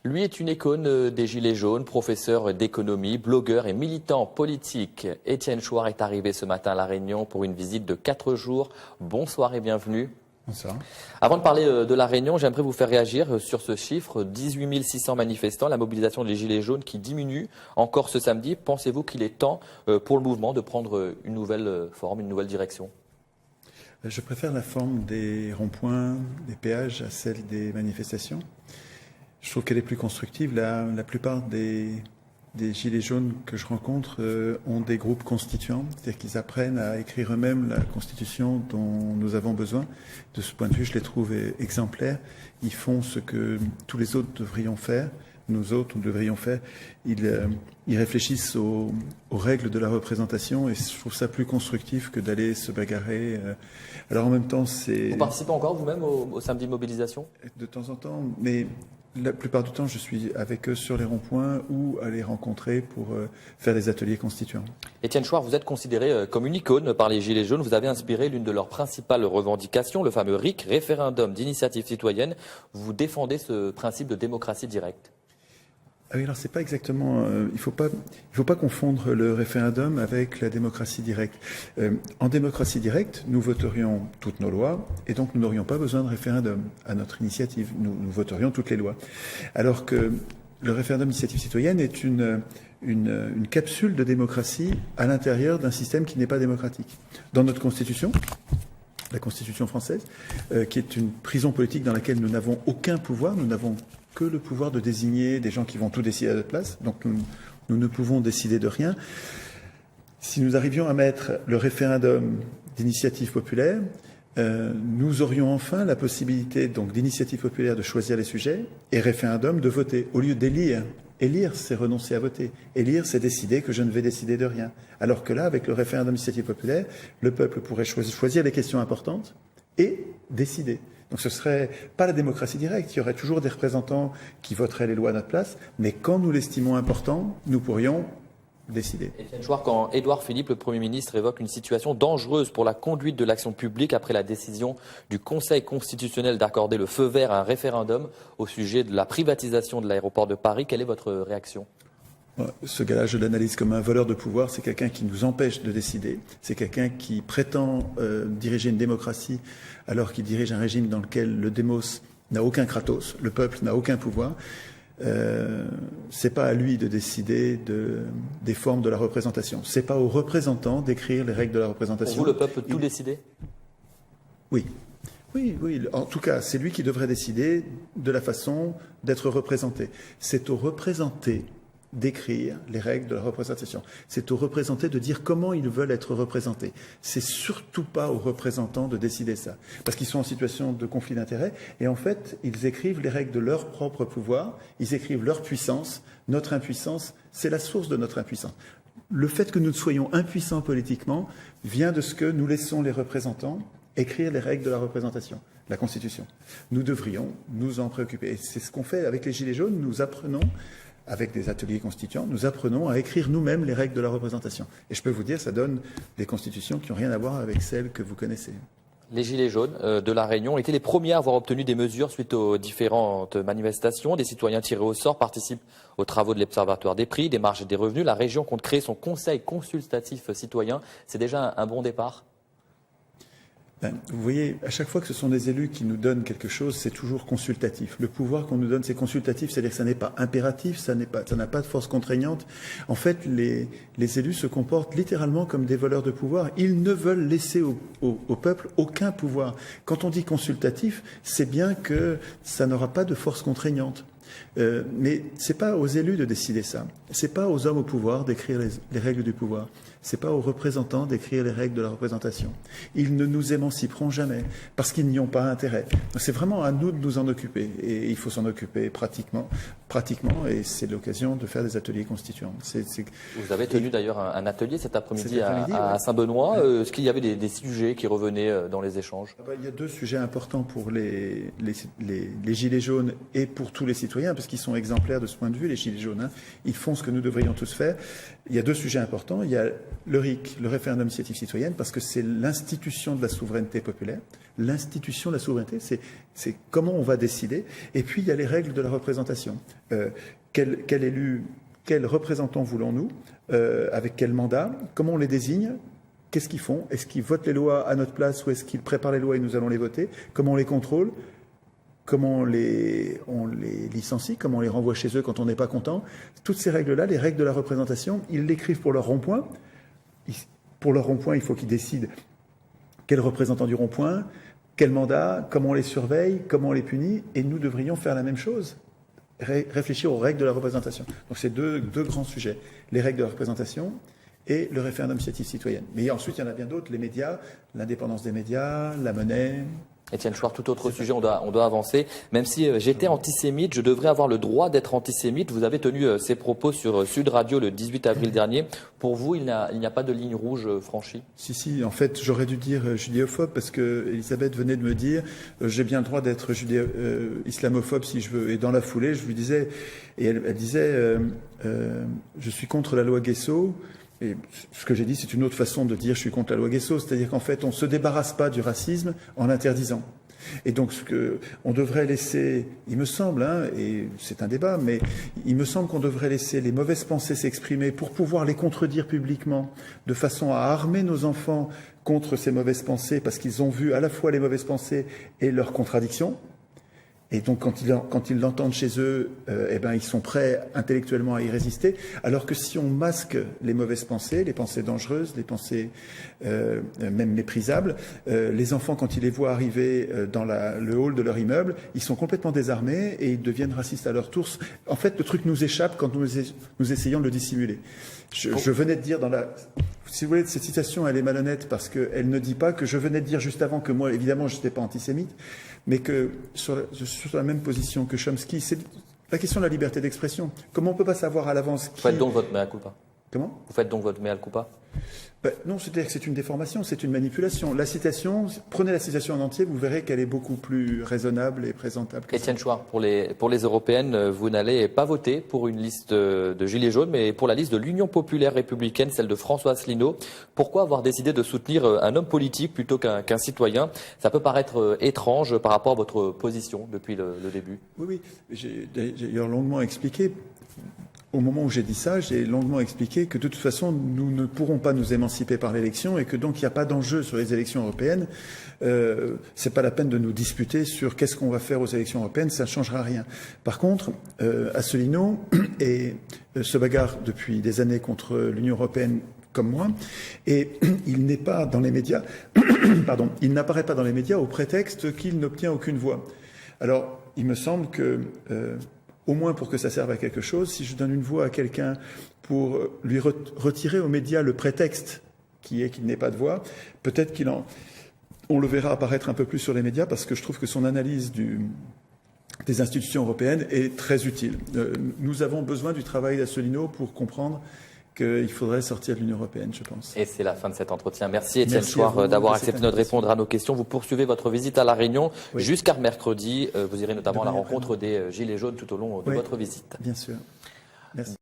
Lui est une icône des Gilets jaunes, professeur d'économie, blogueur et militant politique. Étienne Chouard est arrivé ce matin à La Réunion pour une visite de 4 jours. Bonsoir et bienvenue. Bonsoir. Avant de parler de La Réunion, j'aimerais vous faire réagir sur ce chiffre. 18 600 manifestants, la mobilisation des Gilets jaunes qui diminue encore ce samedi. Pensez-vous qu'il est temps pour le mouvement de prendre une nouvelle forme, une nouvelle direction ? Je préfère la forme des ronds-points, des péages à celle des manifestations. Je trouve qu'elle est plus constructive. La plupart des Gilets jaunes que je rencontre ont des groupes constituants, c'est-à-dire qu'ils apprennent à écrire eux-mêmes la constitution dont nous avons besoin. De ce point de vue, je les trouve exemplaires. Ils font ce que tous les autres devrions faire. Nous autres, nous devrions faire. Ils réfléchissent aux règles de la représentation et je trouve ça plus constructif que d'aller se bagarrer. Alors en même temps, c'est... Vous participez encore vous-même au samedi de mobilisation ? De temps en temps, mais la plupart du temps, je suis avec eux sur les ronds-points ou à les rencontrer pour faire des ateliers constituants. Étienne Chouard, vous êtes considéré comme une icône par les Gilets jaunes. Vous avez inspiré l'une de leurs principales revendications, le fameux RIC, référendum d'initiative citoyenne. Vous défendez ce principe de démocratie directe. Ah oui, alors c'est pas exactement. Il faut pas confondre le référendum avec la démocratie directe. En démocratie directe, nous voterions toutes nos lois et donc nous n'aurions pas besoin de référendum à notre initiative. Nous voterions toutes les lois. Alors que le référendum d'initiative citoyenne est une capsule de démocratie à l'intérieur d'un système qui n'est pas démocratique. Dans notre Constitution, la Constitution française, qui est une prison politique dans laquelle nous n'avons aucun pouvoir, nous n'avons que le pouvoir de désigner des gens qui vont tout décider à notre place. Donc nous ne pouvons décider de rien. Si nous arrivions à mettre le référendum d'initiative populaire, nous aurions enfin la possibilité donc d'initiative populaire de choisir les sujets et référendum de voter au lieu d'élire. Élire, c'est renoncer à voter. Élire, c'est décider que je ne vais décider de rien. Alors que là, avec le référendum d'initiative populaire, le peuple pourrait choisir les questions importantes et décider. Donc ce ne serait pas la démocratie directe. Il y aurait toujours des représentants qui voteraient les lois à notre place, mais quand nous l'estimons important, nous pourrions décider. Étienne Chouard, quand Édouard Philippe, le Premier ministre, évoque une situation dangereuse pour la conduite de l'action publique après la décision du Conseil constitutionnel d'accorder le feu vert à un référendum au sujet de la privatisation de l'aéroport de Paris, quelle est votre réaction ? Ce gars-là, je l'analyse comme un voleur de pouvoir. C'est quelqu'un qui nous empêche de décider. C'est quelqu'un qui prétend diriger une démocratie alors qu'il dirige un régime dans lequel le démos n'a aucun kratos, le peuple n'a aucun pouvoir. C'est pas à lui de décider des formes de la représentation. C'est pas aux représentants d'écrire les règles de la représentation. Pour vous, le peuple peut tout décider ? Oui. Oui. En tout cas, c'est lui qui devrait décider de la façon d'être représenté. C'est aux représentés d'écrire les règles de la représentation. C'est aux représentés de dire comment ils veulent être représentés. C'est surtout pas aux représentants de décider ça. Parce qu'ils sont en situation de conflit d'intérêts et en fait, ils écrivent les règles de leur propre pouvoir, ils écrivent leur puissance. Notre impuissance, c'est la source de notre impuissance. Le fait que nous soyons impuissants politiquement vient de ce que nous laissons les représentants écrire les règles de la représentation, la Constitution. Nous devrions nous en préoccuper. Et c'est ce qu'on fait avec les Gilets jaunes. Nous apprenons avec des ateliers constituants, nous apprenons à écrire nous-mêmes les règles de la représentation. Et je peux vous dire, ça donne des constitutions qui n'ont rien à voir avec celles que vous connaissez. Les Gilets jaunes de La Réunion étaient les premiers à avoir obtenu des mesures suite aux différentes manifestations. Des citoyens tirés au sort participent aux travaux de l'Observatoire des prix, des marges et des revenus. La région compte créer son conseil consultatif citoyen. C'est déjà un bon départ ? Vous voyez, à chaque fois que ce sont des élus qui nous donnent quelque chose, c'est toujours consultatif. Le pouvoir qu'on nous donne, c'est consultatif, c'est-à-dire que ça n'est pas impératif, ça n'a pas de force contraignante. En fait, les élus se comportent littéralement comme des voleurs de pouvoir. Ils ne veulent laisser au peuple aucun pouvoir. Quand on dit consultatif, c'est bien que ça n'aura pas de force contraignante. Mais c'est pas aux élus de décider ça. C'est pas aux hommes au pouvoir d'écrire les règles du pouvoir. C'est pas aux représentants d'écrire les règles de la représentation. Ils ne nous émanciperont jamais parce qu'ils n'y ont pas intérêt. C'est vraiment à nous de nous en occuper et il faut s'en occuper pratiquement et c'est l'occasion de faire des ateliers constituants. Vous avez tenu d'ailleurs un atelier cet après-midi à Saint-Benoît. Est-ce qu'il y avait des sujets qui revenaient dans les échanges ? Il y a deux sujets importants pour les Gilets jaunes et pour tous les citoyens. citoyens, parce qu'ils sont exemplaires de ce point de vue, les Gilets jaunes. Hein. Ils font ce que nous devrions tous faire. Il y a deux sujets importants. Il y a le RIC, le référendum d'initiative citoyenne, parce que c'est l'institution de la souveraineté populaire. L'institution de la souveraineté, c'est comment on va décider. Et puis, il y a les règles de la représentation. Quels représentants voulons-nous, avec quel mandat, comment on les désigne, qu'est-ce qu'ils font, est-ce qu'ils votent les lois à notre place ou est-ce qu'ils préparent les lois et nous allons les voter, comment on les contrôle, comment on les licencie, comment on les renvoie chez eux quand on n'est pas content. Toutes ces règles-là, les règles de la représentation, ils l'écrivent pour leur rond-point. Pour leur rond-point, il faut qu'ils décident quel représentant du rond-point, quel mandat, comment on les surveille, comment on les punit, et nous devrions faire la même chose. Réfléchir aux règles de la représentation. Donc c'est deux grands sujets, les règles de la représentation et le référendum d'initiative citoyenne. Mais ensuite, il y en a bien d'autres, les médias, l'indépendance des médias, la monnaie. Étienne Chouard, tout autre sujet, on doit avancer. Même si j'étais antisémite, je devrais avoir le droit d'être antisémite. Vous avez tenu ces propos sur Sud Radio le 18 avril dernier. Pour vous, il n'y a pas de ligne rouge franchie? Si, en fait, j'aurais dû dire judéophobe parce que Elisabeth venait de me dire j'ai bien le droit d'être islamophobe si je veux. Et dans la foulée, je lui disais, et elle disait je suis contre la loi Guesso. Et ce que j'ai dit, c'est une autre façon de dire je suis contre la loi Guesso, c'est-à-dire qu'en fait, on ne se débarrasse pas du racisme en l'interdisant. Et donc, on devrait laisser, il me semble, hein, et c'est un débat, mais il me semble qu'on devrait laisser les mauvaises pensées s'exprimer pour pouvoir les contredire publiquement, de façon à armer nos enfants contre ces mauvaises pensées, parce qu'ils ont vu à la fois les mauvaises pensées et leurs contradictions. Et donc, quand ils l'entendent chez eux, ils sont prêts intellectuellement à y résister. Alors que si on masque les mauvaises pensées, les pensées dangereuses, les pensées même méprisables, les enfants, quand ils les voient arriver dans le hall de leur immeuble, ils sont complètement désarmés et ils deviennent racistes à leur tour. En fait, le truc nous échappe quand nous essayons de le dissimuler. Je venais de dire si vous voulez, cette citation, elle est malhonnête parce qu'elle ne dit pas que je venais de dire juste avant que moi, évidemment, je n'étais pas antisémite, mais que je suis sur la même position que Chomsky. C'est la question de la liberté d'expression. Comment on ne peut pas savoir à l'avance qui... Vous faites donc votre mea culpa. Comment ? Vous faites donc votre mea culpa ? Non, c'est-à-dire que c'est une déformation, c'est une manipulation. La citation, prenez la citation en entier, vous verrez qu'elle est beaucoup plus raisonnable et présentable. Étienne Chouard, pour les européennes, vous n'allez pas voter pour une liste de Gilets jaunes, mais pour la liste de l'Union populaire républicaine, celle de François Asselineau. Pourquoi avoir décidé de soutenir un homme politique plutôt qu'un citoyen? Ça peut paraître étrange par rapport à votre position depuis le début. Oui, j'ai d'ailleurs longuement expliqué. Au moment où j'ai dit ça, j'ai longuement expliqué que de toute façon, nous ne pourrons pas nous émanciper par l'élection et que donc il n'y a pas d'enjeu sur les élections européennes. C'est pas la peine de nous disputer sur qu'est-ce qu'on va faire aux élections européennes, ça ne changera rien. Par contre, Asselineau se bagarre depuis des années contre l'Union européenne comme moi, et il n'est pas dans les médias, pardon, il n'apparaît pas dans les médias au prétexte qu'il n'obtient aucune voix. Alors, il me semble que au moins pour que ça serve à quelque chose, si je donne une voix à quelqu'un pour lui retirer aux médias le prétexte qui est qu'il n'ait pas de voix, peut-être on le verra apparaître un peu plus sur les médias parce que je trouve que son analyse des institutions européennes est très utile. Nous avons besoin du travail d'Asselineau pour comprendre qu'il faudrait sortir de l'Union européenne, je pense. Et c'est la fin de cet entretien. Merci Étienne Chouard d'avoir accepté de répondre à nos questions. Vous poursuivez votre visite à La Réunion jusqu'à mercredi. Vous irez notamment à la rencontre des Gilets jaunes tout au long de votre visite. Bien sûr. Merci.